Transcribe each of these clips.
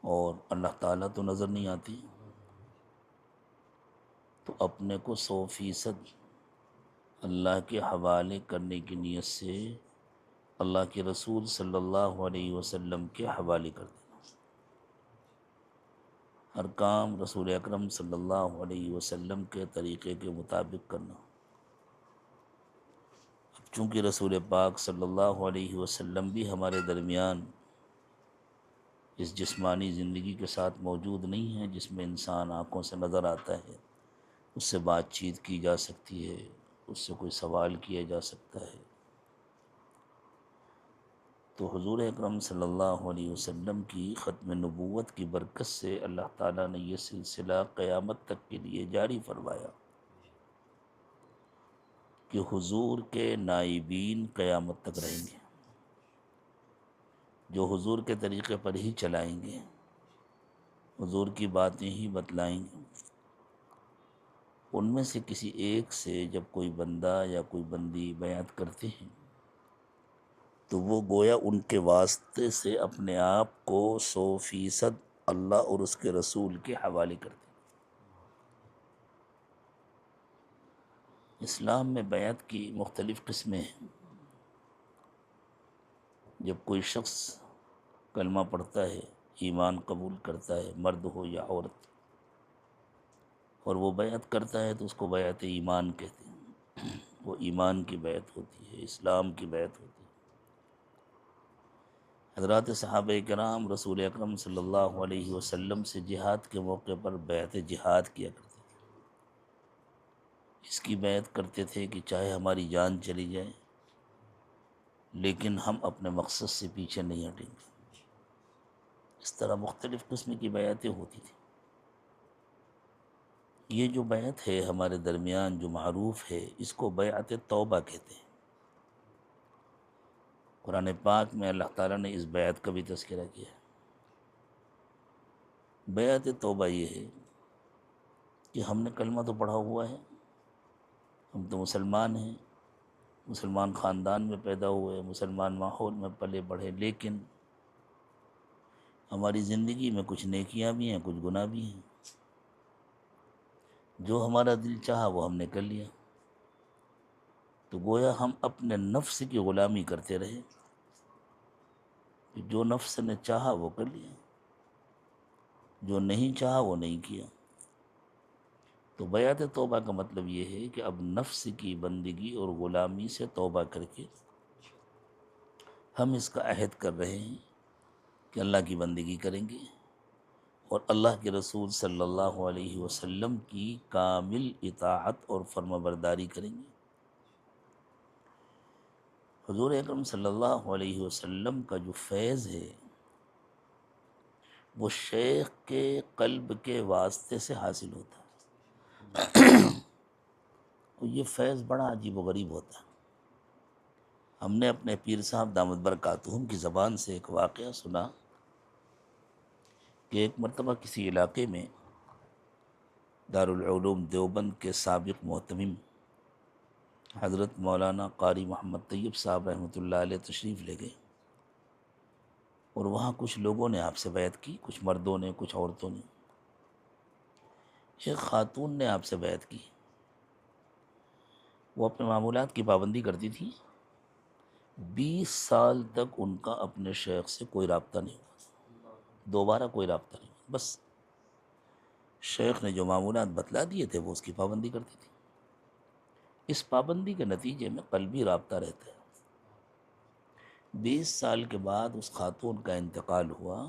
اور اللہ تعالیٰ تو نظر نہیں آتی، تو اپنے کو 100% اللہ کے حوالے کرنے کی نیت سے اللہ کے رسول صلی اللہ علیہ وسلم کے حوالے کر دینا، ہر کام رسول اکرم صلی اللہ علیہ وسلم کے طریقے کے مطابق کرنا۔ اب چونکہ رسول پاک صلی اللہ علیہ وسلم بھی ہمارے درمیان اس جسمانی زندگی کے ساتھ موجود نہیں ہے جس میں انسان آنکھوں سے نظر آتا ہے، اس سے بات چیت کی جا سکتی ہے، اس سے کوئی سوال کیا جا سکتا ہے، تو حضور اکرم صلی اللہ علیہ وسلم کی ختم نبوت کی برکت سے اللہ تعالیٰ نے یہ سلسلہ قیامت تک کے لیے جاری فرمایا کہ حضور کے نائبین قیامت تک رہیں گے، جو حضور کے طریقے پر ہی چلائیں گے، حضور کی باتیں ہی بتلائیں گے، ان میں سے کسی ایک سے جب کوئی بندہ یا کوئی بندی بیعت کرتے ہیں تو وہ گویا ان کے واسطے سے اپنے آپ کو 100% اللہ اور اس کے رسول کے حوالے کرتے ہیں۔ اسلام میں بیعت کی مختلف قسمیں ہیں۔ جب کوئی شخص کلمہ پڑھتا ہے، ایمان قبول کرتا ہے، مرد ہو یا عورت، اور وہ بیعت کرتا ہے تو اس کو بیعت ایمان کہتے ہیں، وہ ایمان کی بیعت ہوتی ہے، اسلام کی بیعت ہوتی ہے۔ حضرات صحابہ کرام رسول اکرم صلی اللہ علیہ وسلم سے جہاد کے موقع پر بیعت جہاد کیا کرتے تھے، اس کی بیعت کرتے تھے کہ چاہے ہماری جان چلی جائے لیکن ہم اپنے مقصد سے پیچھے نہیں ہٹیں گے۔ اس طرح مختلف قسم کی بیعتیں ہوتی تھیں۔ یہ جو بیعت ہے ہمارے درمیان جو معروف ہے، اس کو بیعت توبہ کہتے ہیں۔ قرآن پاک میں اللہ تعالیٰ نے اس بیعت کا بھی تذکرہ کیا ہے۔ بیعت توبہ یہ ہے کہ ہم نے کلمہ تو پڑھا ہوا ہے، ہم تو مسلمان ہیں، مسلمان خاندان میں پیدا ہوئے، مسلمان ماحول میں پلے بڑھے، لیکن ہماری زندگی میں کچھ نیکیاں بھی ہیں، کچھ گناہ بھی ہیں، جو ہمارا دل چاہا وہ ہم نے کر لیا، تو گویا ہم اپنے نفس کی غلامی کرتے رہے، کہ جو نفس نے چاہا وہ کر لیا، جو نہیں چاہا وہ نہیں کیا۔ تو بیعت توبہ کا مطلب یہ ہے کہ اب نفس کی بندگی اور غلامی سے توبہ کر کے ہم اس کا عہد کر رہے ہیں کہ اللہ کی بندگی کریں گے اور اللہ کے رسول صلی اللہ علیہ وسلم کی کامل اطاعت اور فرما برداری کریں گے۔ حضور اکرم صلی اللہ علیہ وسلم کا جو فیض ہے وہ شیخ کے قلب کے واسطے سے حاصل ہوتا ہے، اور یہ فیض بڑا عجیب و غریب ہوتا ہے۔ ہم نے اپنے پیر صاحب دامت برکاتہم کی زبان سے ایک واقعہ سنا کہ ایک مرتبہ کسی علاقے میں دارالعلوم دیوبند کے سابق محتمم حضرت مولانا قاری محمد طیب صاحب رحمۃ اللہ علیہ تشریف لے گئے، اور وہاں کچھ لوگوں نے آپ سے بیعت کی، کچھ مردوں نے، کچھ عورتوں نے۔ ایک خاتون نے آپ سے بیعت کی، وہ اپنے معمولات کی پابندی کرتی تھی، 20 سال تک ان کا اپنے شیخ سے کوئی رابطہ نہیں ہوا، دوبارہ کوئی رابطہ نہیں ہوا، بس شیخ نے جو معمولات بتلا دیے تھے وہ اس کی پابندی کرتی تھی۔ اس پابندی کے نتیجے میں قلبی رابطہ رہتا ہے۔ 20 سال کے بعد اس خاتون کا انتقال ہوا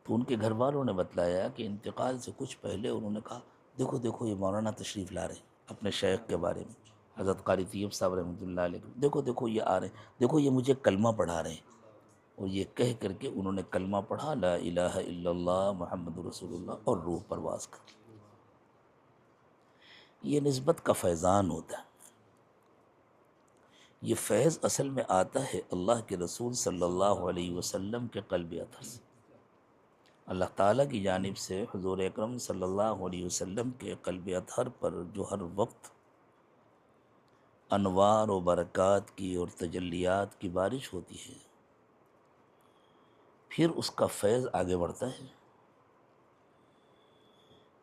تو ان کے گھر والوں نے بتلایا کہ انتقال سے کچھ پہلے انہوں نے کہا دیکھو دیکھو یہ مولانا تشریف لا رہے ہیں، اپنے شیخ کے بارے میں حضرت قاری طیب صاحب رحمۃ اللہ علیہ، دیکھو دیکھو یہ آ رہے ہیں، دیکھو یہ مجھے کلمہ پڑھا رہے ہیں، اور یہ کہہ کر کے انہوں نے کلمہ پڑھا، لا الہ الا اللہ محمد رسول اللہ، اور روح پرواز کر لی۔ یہ نسبت کا فیضان ہوتا ہے۔ یہ فیض اصل میں آتا ہے اللہ کے رسول صلی اللہ علیہ وسلم کے قلبی اثر سے۔ اللہ تعالیٰ کی جانب سے حضور اکرم صلی اللہ علیہ وسلم کے قلبی اطہر پر جو ہر وقت انوار و برکات کی اور تجلیات کی بارش ہوتی ہے، پھر اس کا فیض آگے بڑھتا ہے.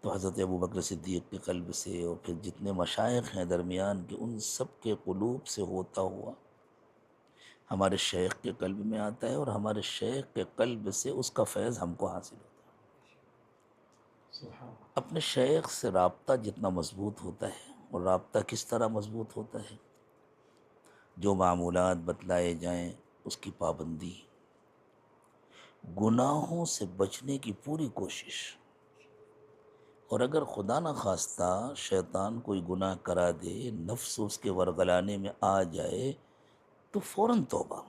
تو حضرت ابوبکر صدیق کے قلب سے اور پھر جتنے مشائخ ہیں درمیان کے ان سب کے قلوب سے ہوتا ہوا ہمارے شیخ کے قلب میں آتا ہے، اور ہمارے شیخ کے قلب سے اس کا فیض ہم کو حاصل ہوتا ہے. اپنے شیخ سے رابطہ جتنا مضبوط ہوتا ہے، اور رابطہ کس طرح مضبوط ہوتا ہے، جو معمولات بتلائے جائیں اس کی پابندی، گناہوں سے بچنے کی پوری کوشش. اور اگر خدا نہ خواستہ شیطان کوئی گناہ کرا دے، نفس اس کے ورگلانے میں آ جائے، تو فوراً توبہ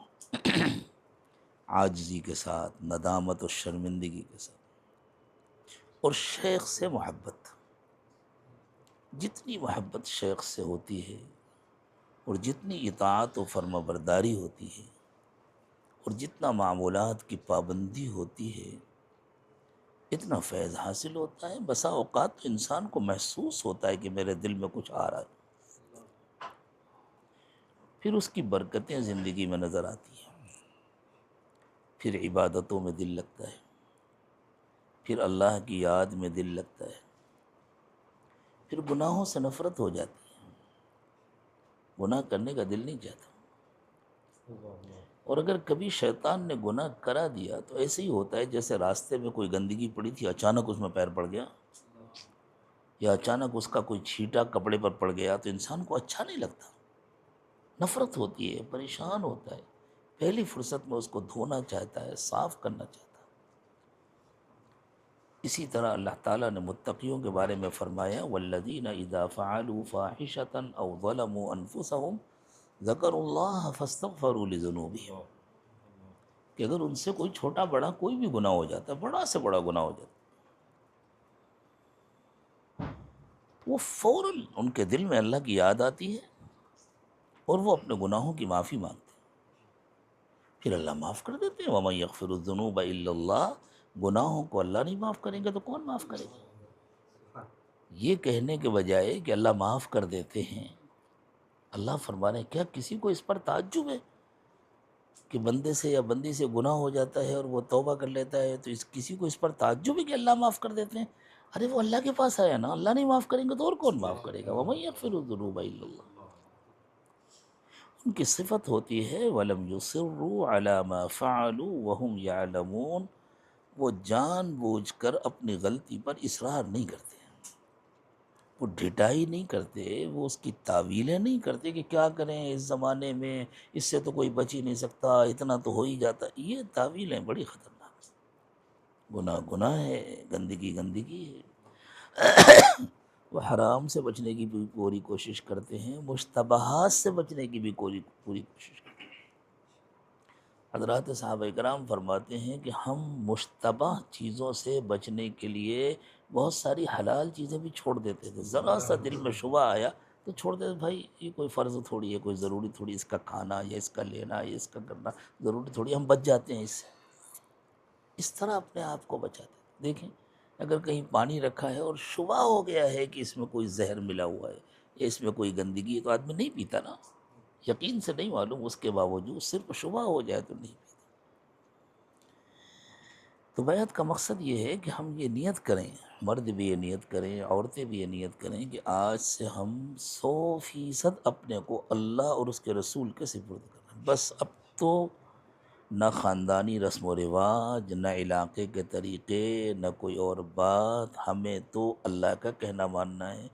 عاجزی کے ساتھ، ندامت و شرمندگی کے ساتھ. اور شیخ سے محبت، جتنی محبت شیخ سے ہوتی ہے اور جتنی اطاعت و فرما برداری ہوتی ہے اور جتنا معمولات کی پابندی ہوتی ہے، اتنا فیض حاصل ہوتا ہے. بسا اوقات تو انسان کو محسوس ہوتا ہے کہ میرے دل میں کچھ آ رہا ہے، پھر اس کی برکتیں زندگی میں نظر آتی ہیں، پھر عبادتوں میں دل لگتا ہے، پھر اللہ کی یاد میں دل لگتا ہے، پھر گناہوں سے نفرت ہو جاتی ہے، گناہ کرنے کا دل نہیں چاہتا. اور اگر کبھی شیطان نے گناہ کرا دیا تو ایسے ہی ہوتا ہے جیسے راستے میں کوئی گندگی پڑی تھی، اچانک اس میں پیر پڑ گیا، یا اچانک اس کا کوئی چھینٹا کپڑے پر پڑ گیا، تو انسان کو اچھا نہیں لگتا، نفرت ہوتی ہے، پریشان ہوتا ہے، پہلی فرصت میں اس کو دھونا چاہتا ہے، صاف کرنا چاہتا ہے. اسی طرح اللہ تعالیٰ نے متقیوں کے بارے میں فرمایا والذین اذا فعلوا فاحشۃ او ظلموا انفسهم ذکروا اللہ فاستغفروا لذنوبہم، کہ اگر ان سے کوئی چھوٹا بڑا کوئی بھی گناہ ہو جاتا ہے، بڑا سے بڑا گناہ ہو جاتا ہے، وہ فوراً ان کے دل میں اللہ کی یاد آتی ہے اور وہ اپنے گناہوں کی معافی مانگتے ہیں، پھر اللہ معاف کر دیتے ہیں. وَمَن يَغْفِرُ الذُّنُوبَ إِلَّا اللَّهُ، گناہوں کو اللہ نہیں معاف کریں گے تو کون معاف کرے گا؟ یہ کہنے کے بجائے کہ اللہ معاف کر دیتے ہیں، اللہ فرما رہے ہیں کیا کسی کو اس پر تعجب ہے کہ بندے سے یا بندی سے گناہ ہو جاتا ہے اور وہ توبہ کر لیتا ہے، تو کسی کو اس پر تعجب ہے کہ اللہ معاف کر دیتے ہیں؟ ارے وہ اللہ کے پاس آیا نا، اللہ نہیں معاف کریں گے تو اور کون معاف کرے گا؟ وَمَن يَغْفِرُ الذُّنُوبَ إِلَّا اللَّهُ. ان کی صفت ہوتی ہے وَلَمْ يُصِرُّوا عَلَى مَا فَعَلُوا وَهُمْ يَعْلَمُونَ، وہ جان بوجھ کر اپنی غلطی پر اصرار نہیں کرتے، وہ ڈھٹائی نہیں کرتے، وہ اس کی تعویلیں نہیں کرتے کہ کیا کریں اس زمانے میں، اس سے تو کوئی بچ ہی نہیں سکتا، اتنا تو ہو ہی جاتا. یہ تعویلیں بڑی خطرناک ہیں. گناہ گناہ ہے، گندگی گندگی ہے. وہ حرام سے بچنے کی بھی پوری کوشش کرتے ہیں، مشتبہات سے بچنے کی بھی پوری کوشش کرتے ہیں. حضرات صحابہ کرام فرماتے ہیں کہ ہم مشتبہ چیزوں سے بچنے کے لیے بہت ساری حلال چیزیں بھی چھوڑ دیتے تھے. ذرا سا دل میں شبہ آیا تو چھوڑ دیتے، بھائی یہ کوئی فرض تھوڑی ہے، کوئی ضروری تھوڑی اس کا کھانا یا اس کا لینا یا اس کا کرنا ضروری تھوڑی، ہم بچ جاتے ہیں اس سے. اس طرح اپنے آپ کو بچاتے ہیں. دیکھیں اگر کہیں پانی رکھا ہے اور شبہ ہو گیا ہے کہ اس میں کوئی زہر ملا ہوا ہے یا اس میں کوئی گندگی ہے، تو آدمی نہیں پیتا نا، یقین سے نہیں معلوم، اس کے باوجود صرف شبہ ہو جائے تو نہیں پیتا. تو بیعت کا مقصد یہ ہے کہ ہم یہ نیت کریں، مرد بھی یہ نیت کریں، عورتیں بھی یہ نیت کریں کہ آج سے ہم 100% اپنے کو اللہ اور اس کے رسول کے سپرد کریں. بس اب تو نہ خاندانی رسم و رواج، نہ علاقے کے طریقے، نہ کوئی اور بات، ہمیں تو اللہ کا کہنا ماننا ہے،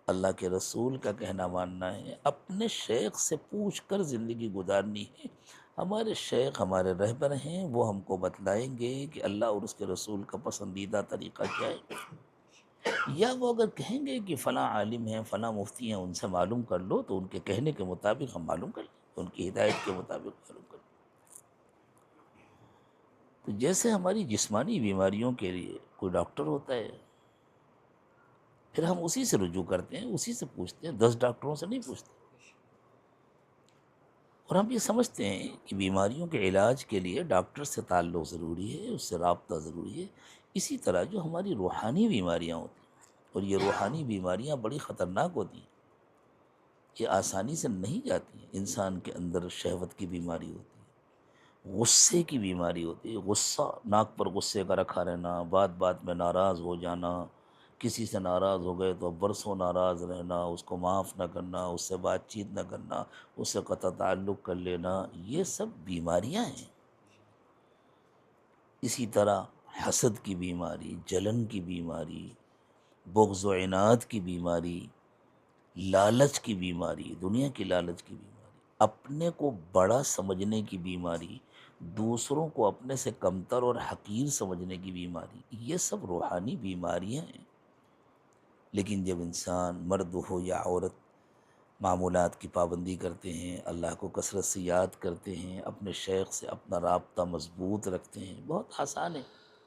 اللہ کے رسول کا کہنا ماننا ہے، اپنے شیخ سے پوچھ کر زندگی گزارنی ہے. ہمارے شیخ ہمارے رہبر ہیں، وہ ہم کو بتلائیں گے کہ اللہ اور اس کے رسول کا پسندیدہ طریقہ کیا ہے. یا وہ اگر کہیں گے کہ فلاں عالم ہیں، فلاں مفتی ہیں، ان سے معلوم کر لو، تو ان کے کہنے کے مطابق ہم معلوم کر لیں، ان کی ہدایت کے مطابق معلوم کر لیں. تو جیسے ہماری جسمانی بیماریوں کے لیے کوئی ڈاکٹر ہوتا ہے، پھر ہم اسی سے رجوع کرتے ہیں، اسی سے پوچھتے ہیں، 10 ڈاکٹروں سے نہیں پوچھتے. اور ہم یہ سمجھتے ہیں کہ بیماریوں کے علاج کے لیے ڈاکٹر سے تعلق ضروری ہے، اس سے رابطہ ضروری ہے. اسی طرح جو ہماری روحانی بیماریاں ہوتی ہیں، اور یہ روحانی بیماریاں بڑی خطرناک ہوتی ہیں، یہ آسانی سے نہیں جاتی ہیں. انسان کے اندر شہوت کی بیماری ہوتی ہے، غصے کی بیماری ہوتی ہے، غصہ، ناک پر غصے کا رکھا رہنا، بات بات میں ناراض ہو جانا، کسی سے ناراض ہو گئے تو برسوں ناراض رہنا، اس کو معاف نہ کرنا، اس سے بات چیت نہ کرنا، اس سے قطع تعلق کر لینا، یہ سب بیماریاں ہیں۔ اسی طرح حسد کی بیماری، جلن کی بیماری، بغض و عناد کی بیماری، لالچ کی بیماری، دنیا کی لالچ کی بیماری، اپنے کو بڑا سمجھنے کی بیماری، دوسروں کو اپنے سے کمتر اور حقیر سمجھنے کی بیماری، یہ سب روحانی بیماریاں ہیں۔ لیکن جب انسان مرد ہو یا عورت معمولات کی پابندی کرتے ہیں، اللہ کو کثرت سے یاد کرتے ہیں، اپنے شیخ سے اپنا رابطہ مضبوط رکھتے ہیں، بہت آسان ہے،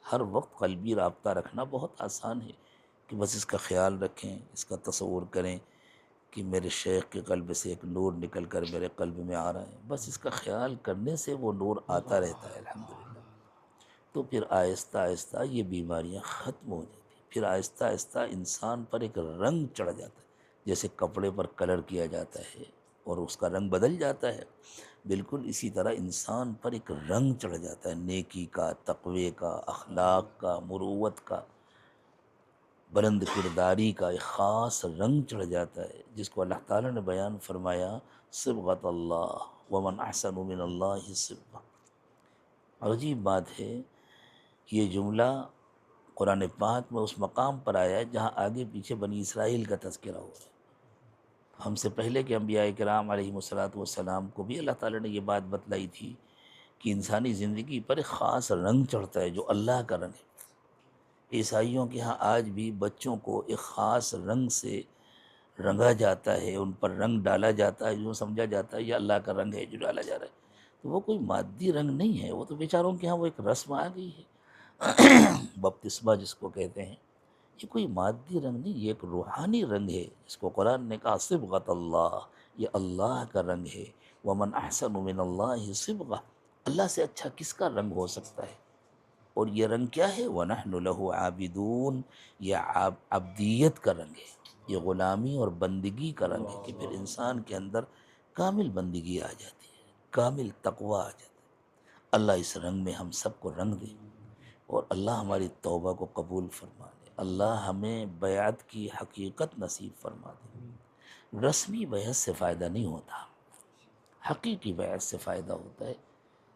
ہر وقت قلبی رابطہ رکھنا بہت آسان ہے، کہ بس اس کا خیال رکھیں، اس کا تصور کریں کہ میرے شیخ کے قلب سے ایک نور نکل کر میرے قلب میں آ رہا ہے، بس اس کا خیال کرنے سے وہ نور آتا رہتا ہے الحمدللہ۔ تو پھر آہستہ آہستہ یہ بیماریاں ختم ہو جاتی ہیں، پھر آہستہ آہستہ انسان پر ایک رنگ چڑھ جاتا ہے، جیسے کپڑے پر کلر کیا جاتا ہے اور اس کا رنگ بدل جاتا ہے، بالکل اسی طرح انسان پر ایک رنگ چڑھ جاتا ہے، نیکی کا، تقوی کا، اخلاق کا، مروت کا، بلند کرداری کا ایک خاص رنگ چڑھ جاتا ہے، جس کو اللہ تعالیٰ نے بیان فرمایا صبغۃ اللہ ومن احسن من اللہ صبغہ۔ اور عجیب بات ہے، یہ جملہ قرآن پاک میں اس مقام پر آیا ہے جہاں آگے پیچھے بنی اسرائیل کا تذکرہ ہو رہا ہے۔ ہم سے پہلے کے انبیاء کرام علیہم الصلاۃ والسلام کو بھی اللہ تعالیٰ نے یہ بات بتلائی تھی کہ انسانی زندگی پر ایک خاص رنگ چڑھتا ہے جو اللہ کا رنگ ہے۔ عیسائیوں کے ہاں آج بھی بچوں کو ایک خاص رنگ سے رنگا جاتا ہے، ان پر رنگ ڈالا جاتا ہے، جو سمجھا جاتا ہے یہ اللہ کا رنگ ہے جو ڈالا جا رہا ہے، تو وہ کوئی مادی رنگ نہیں ہے، وہ تو بیچاروں کے ہاں وہ ایک رسم آ گئی ہے بپتسمہ جس کو کہتے ہیں، یہ کوئی مادی رنگ نہیں، یہ ایک روحانی رنگ ہے، جس کو قرآن نے کہا صبغۃ اللہ، یہ اللہ کا رنگ ہے۔ ومن احسن من اللہ صبغہ، اللہ سے اچھا کس کا رنگ ہو سکتا ہے؟ اور یہ رنگ کیا ہے؟ وَنَحْنُ لَهُ عَابِدُونَ، یہ عبدیت کا رنگ ہے، یہ غلامی اور بندگی کا رنگ ہے، کہ پھر انسان کے اندر کامل بندگی آ جاتی ہے، کامل تقوی آ جاتا ہے۔ اللہ اس رنگ میں ہم سب کو رنگ دے، اور اللہ ہماری توبہ کو قبول فرما دے، اللہ ہمیں بیعت کی حقیقت نصیب فرما دے۔ رسمی بیعت سے فائدہ نہیں ہوتا، حقیقی بیعت سے فائدہ ہوتا ہے،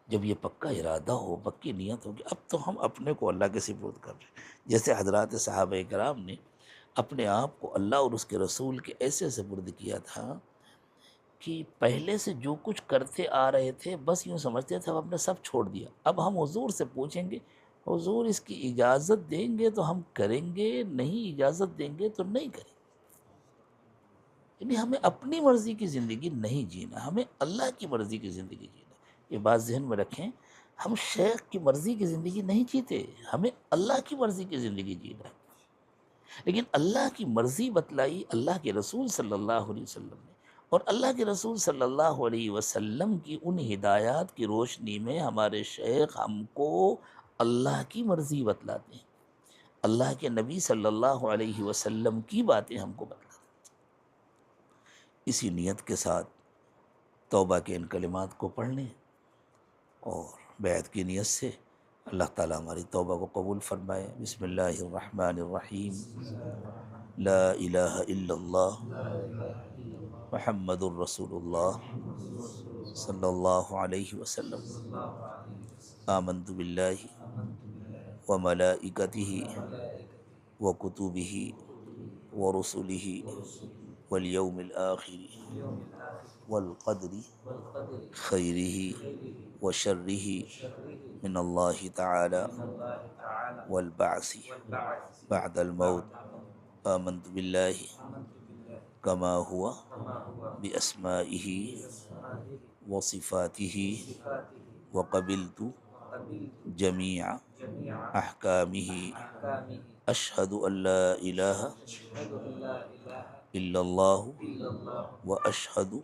جب یہ پکا ارادہ ہو، پکی نیت ہو کہ اب تو ہم اپنے کو اللہ کے سپرد کر رہے ہیں، جیسے حضرات صحابہ کرام نے اپنے آپ کو اللہ اور اس کے رسول کے ایسے سپرد کیا تھا کہ پہلے سے جو کچھ کرتے آ رہے تھے بس یوں سمجھتے تھے اب ہم نے سب چھوڑ دیا، اب ہم حضور سے پوچھیں گے، حضور اس کی اجازت دیں گے تو ہم کریں گے، نہیں اجازت دیں گے تو نہیں کریں گے۔ یعنی ہمیں اپنی مرضی کی زندگی نہیں جینا، ہمیں اللہ کی مرضی کی زندگی جینا۔ یہ بات ذہن میں رکھیں، ہم شیخ کی مرضی کی زندگی نہیں جیتے، ہمیں اللہ کی مرضی کی زندگی جینا ہے۔ لیکن اللہ کی مرضی بتلائی اللہ کے رسول صلی اللہ علیہ وسلم نے، اور اللہ کے رسول صلی اللہ علیہ وسلم کی ان ہدایات کی روشنی میں ہمارے شیخ ہم کو اللہ کی مرضی بتلاتے ہیں، اللہ کے نبی صلی اللہ علیہ وسلم کی باتیں ہم کو بتلاتے ہیں۔ اسی نیت کے ساتھ توبہ کے ان کلمات کو پڑھ لیں، اور بیعت کی نیت سے اللہ تعالیٰ ہماری توبہ کو قبول فرمائے۔ بسم اللہ الرحمن الرحیم، لا الہ الا اللہ محمد الرسول اللہ صلی اللہ علیہ وسلم، آمنت باللہ وملائکتہ وکتبہ ورسلہ والیوم الآخر والقدر خیرہ وشرہ من اللہ تعالی والبعث بعد الموت، آمنت باللہ کما ہوا باسمائہ وصفاتہ وقبلت جمیع احکامہ، اشہد ان لا الہ الا اللہ واشہد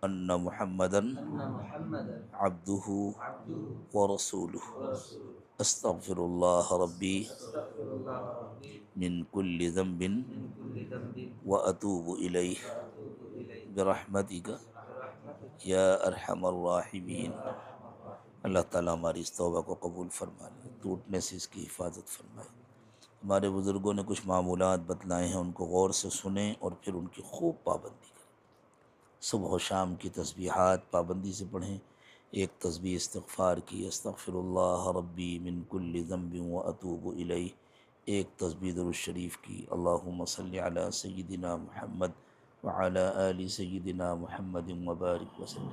ان محمدا عبدہ ورسولہ، استغفر اللہ ربی من کل ذنب واتوب الیہ برحمتک یا ارحم الراحمین۔ اللہ تعالیٰ ہماری اس توبہ کو قبول فرما لے، ٹوٹنے سے اس کی حفاظت فرمائے۔ ہمارے بزرگوں نے کچھ معمولات بتلائے ہیں، ان کو غور سے سنیں اور پھر ان کی خوب پابندی کریں۔ صبح و شام کی تسبیحات پابندی سے پڑھیں۔ ایک تسبیح استغفار کی، استغفر اللہ ربی من کل ذنب و اتوب الیہ۔ ایک تسبیح درود شریف کی، اللہم صلی علی سیدنا محمد وعلی آل سیدنا محمد وبارک وسلم۔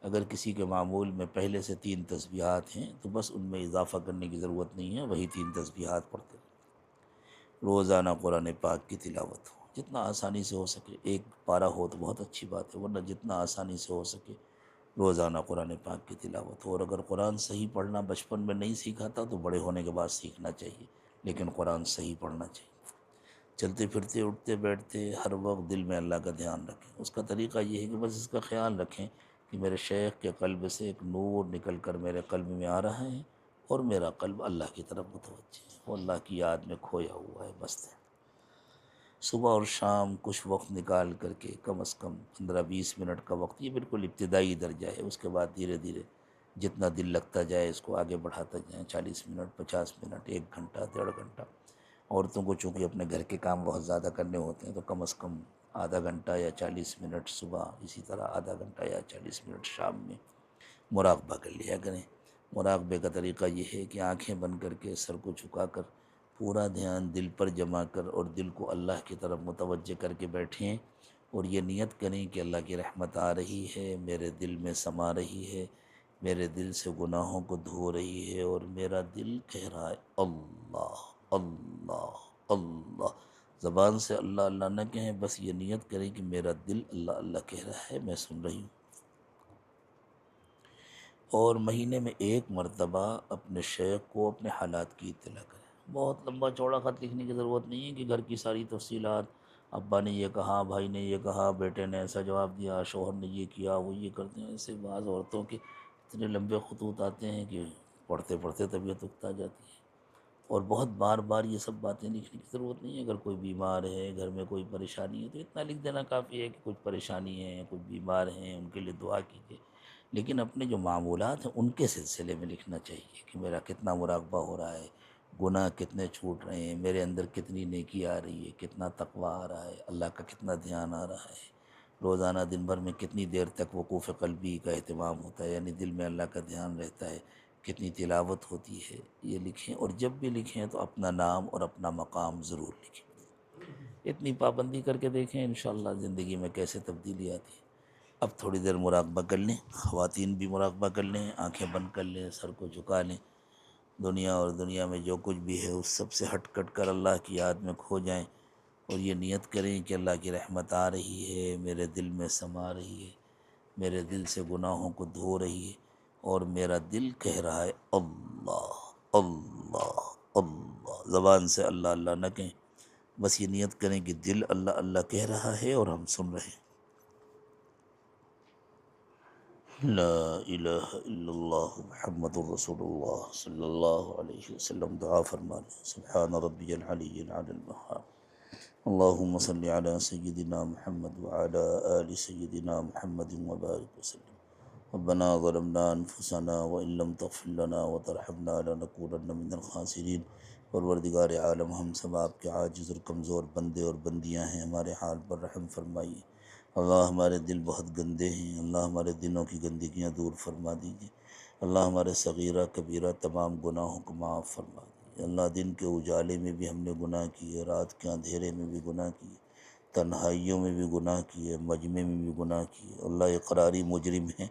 اگر کسی کے معمول میں پہلے سے 3 تسبیحات ہیں تو بس ان میں اضافہ کرنے کی ضرورت نہیں ہے، وہی 3 تسبیحات پڑھتے ہیں۔ روزانہ قرآن پاک کی تلاوت ہو، جتنا آسانی سے ہو سکے، ایک پارہ ہو تو بہت اچھی بات ہے، ورنہ جتنا آسانی سے ہو سکے روزانہ قرآن پاک کی تلاوت ہو۔ اور اگر قرآن صحیح پڑھنا بچپن میں نہیں سیکھا تھا تو بڑے ہونے کے بعد سیکھنا چاہیے، لیکن قرآن صحیح پڑھنا چاہیے۔ چلتے پھرتے اٹھتے بیٹھتے ہر وقت دل میں اللہ کا دھیان رکھیں۔ اس کا طریقہ یہ ہے کہ بس اس کا خیال رکھیں کہ میرے شیخ کے قلب سے ایک نور نکل کر میرے قلب میں آ رہا ہے اور میرا قلب اللہ کی طرف متوجہ ہے، وہ اللہ کی یاد میں کھویا ہوا ہے، بس ہے۔ صبح اور شام کچھ وقت نکال کر کے کم از کم 15-20 منٹ کا وقت، یہ بالکل ابتدائی درجہ ہے، اس کے بعد دھیرے دھیرے جتنا دل لگتا جائے اس کو آگے بڑھاتا جائیں، 40 منٹ، 50 منٹ، 1 گھنٹہ، 1.5 گھنٹہ۔ عورتوں کو چونکہ اپنے گھر کے کام بہت زیادہ کرنے ہوتے ہیں تو کم از کم آدھا گھنٹہ یا 40 منٹ صبح، اسی طرح آدھا گھنٹہ یا 40 منٹ شام میں مراقبہ کر لیا کریں۔ مراقبے کا طریقہ یہ ہے کہ آنکھیں بند کر کے سر کو جھکا کر پورا دھیان دل پر جما کر اور دل کو اللہ کی طرف متوجہ کر کے بیٹھیں اور یہ نیت کریں کہ اللہ کی رحمت آ رہی ہے، میرے دل میں سما رہی ہے، میرے دل سے گناہوں کو دھو رہی ہے اور میرا دل کہہ رہا ہے اللہ اللہ اللہ۔ زبان سے اللہ اللہ نہ کہیں، بس یہ نیت کریں کہ میرا دل اللہ اللہ کہہ رہا ہے، میں سن رہی ہوں۔ اور مہینے میں 1 مرتبہ اپنے شیخ کو اپنے حالات کی اطلاع کریں۔ بہت لمبا چوڑا خط لکھنے کی ضرورت نہیں ہے کہ گھر کی ساری تفصیلات، ابا نے یہ کہا، بھائی نے یہ کہا، بیٹے نے ایسا جواب دیا، شوہر نے یہ کیا، وہ یہ کرتے ہیں۔ ایسے بعض عورتوں کے اتنے لمبے خطوط آتے ہیں کہ پڑھتے پڑھتے طبیعت اکتا جاتی ہے، اور بہت بار بار یہ سب باتیں لکھنے کی ضرورت نہیں ہے۔ اگر کوئی بیمار ہے، گھر میں کوئی پریشانی ہے تو اتنا لکھ دینا کافی ہے کہ کچھ پریشانی ہے، کچھ بیمار ہیں، ان کے لیے دعا کیجیے۔ لیکن اپنے جو معمولات ہیں ان کے سلسلے میں لکھنا چاہیے کہ میرا کتنا مراقبہ ہو رہا ہے، گناہ کتنے چھوٹ رہے ہیں، میرے اندر کتنی نیکی آ رہی ہے، کتنا تقویٰ آ رہا ہے، اللہ کا کتنا دھیان آ رہا ہے، روزانہ دن بھر میں کتنی دیر تک وقوف قلبی کا اہتمام ہوتا ہے، یعنی دل میں اللہ کا دھیان رہتا ہے، کتنی تلاوت ہوتی ہے، یہ لکھیں۔ اور جب بھی لکھیں تو اپنا نام اور اپنا مقام ضرور لکھیں۔ اتنی پابندی کر کے دیکھیں انشاءاللہ زندگی میں کیسے تبدیلی آتی ہے۔ اب تھوڑی دیر مراقبہ کر لیں، خواتین بھی مراقبہ کر لیں، آنکھیں بند کر لیں، سر کو جھکا لیں، دنیا اور دنیا میں جو کچھ بھی ہے اس سب سے ہٹ کٹ کر اللہ کی یاد میں کھو جائیں اور یہ نیت کریں کہ اللہ کی رحمت آ رہی ہے، میرے دل میں سما رہی ہے، میرے دل سے گناہوں کو دھو رہی ہے اور میرا دل کہہ رہا ہے اللہ اللہ اللہ۔ زبان سے اللہ اللہ نہ کہیں، بس یہ نیت کریں کہ دل اللہ اللہ کہہ رہا ہے اور ہم سن رہے ہیں۔ لا الہ الا اللہ محمد الرسول اللہ صلی اللہ علیہ وسلم۔ دعا فرما لیں، سبحان ربی العلی العلی الوہاب، اللہم صلی علی سیدنا محمد وعلی آل سیدنا محمد وبارک وسلم۔ ربنا ظلمنا انفسنا وان لم تغفر لنا وترحمنا لنکونن من الخاسرین۔ پروردگار عالم، ہم سب آپ کے عاجز اور کمزور بندے اور بندیاں ہیں، ہمارے حال پر رحم فرمائیے۔ اللہ ہمارے دل بہت گندے ہیں، اللہ ہمارے دلوں کی گندگیاں دور فرما دیجیے۔ اللہ ہمارے صغیرہ کبیرہ تمام گناہوں کو معاف فرما دیجیے۔ اللہ دن کے اجالے میں بھی ہم نے گناہ کیے، رات کے اندھیرے میں بھی گناہ کیے، تنہائیوں میں بھی گناہ کیے، مجمع میں بھی گناہ کیے۔ اللہ اقراری مجرم ہیں،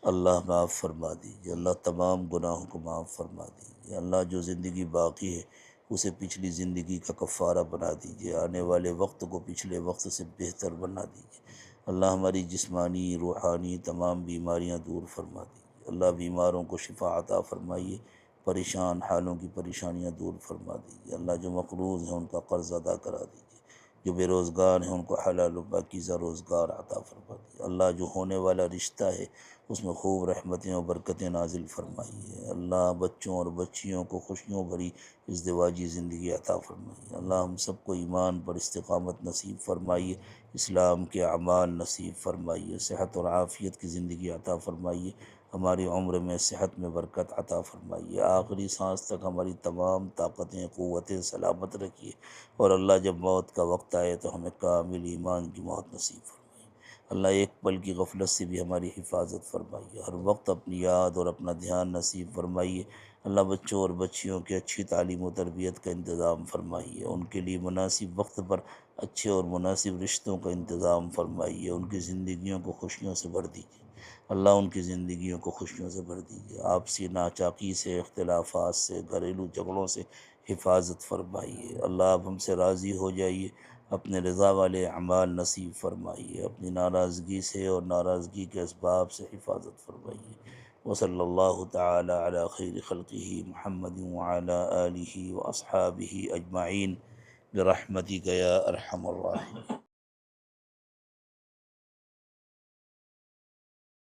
اللہ معاف فرما دیجیے۔ اللہ تمام گناہوں کو معاف فرما دیجیے۔ اللہ جو زندگی باقی ہے اسے پچھلی زندگی کا کفارہ بنا دیجیے، آنے والے وقت کو پچھلے وقت سے بہتر بنا دیجیے۔ اللہ ہماری جسمانی روحانی تمام بیماریاں دور فرما دیجیے۔ اللہ بیماروں کو شفا عطا فرمائیے، پریشان حالوں کی پریشانیاں دور فرما دیجیے۔ اللہ جو مقروض ہیں ان کا قرض ادا کرا دیجیے، جو بے روزگار ہیں ان کو حلال و پاکیزہ روزگار عطا فرما دیجیے۔ اللہ جو ہونے والا رشتہ ہے اس میں خوب رحمتیں اور برکتیں نازل فرمائیے۔ اللہ بچوں اور بچیوں کو خوشیوں بھری ازدواجی زندگی عطا فرمائیے۔ اللہ ہم سب کو ایمان پر استقامت نصیب فرمائیے، اسلام کے اعمال نصیب فرمائیے، صحت اور عافیت کی زندگی عطا فرمائیے۔ ہماری عمر میں صحت میں برکت عطا فرمائیے، آخری سانس تک ہماری تمام طاقتیں قوتیں سلامت رکھیے، اور اللہ جب موت کا وقت آئے تو ہمیں کامل ایمان کی موت نصیب فرمائیے۔ اللہ ایک پل کی غفلت سے بھی ہماری حفاظت فرمائیے، ہر وقت اپنی یاد اور اپنا دھیان نصیب فرمائیے۔ اللہ بچوں اور بچیوں کی اچھی تعلیم و تربیت کا انتظام فرمائیے، ان کے لیے مناسب وقت پر اچھے اور مناسب رشتوں کا انتظام فرمائیے، ان کی زندگیوں کو خوشیوں سے بھر دیجیے۔ اللہ ان کی زندگیوں کو خوشیوں سے بھر دیجیے، آپسی ناچاکی سے، اختلافات سے، گھریلو جھگڑوں سے حفاظت فرمائیے۔ اللہ آپ ہم سے راضی ہو جائیے، اپنے رضا والے اعمال نصیب فرمائیے، اپنی ناراضگی سے اور ناراضگی کے اسباب سے حفاظت فرمائیے۔ وصلی اللہ تعالی علی خیر خلقہ محمد وعلی آلہ واصحابہ اجمعین برحمتک یا ارحم الراحمین۔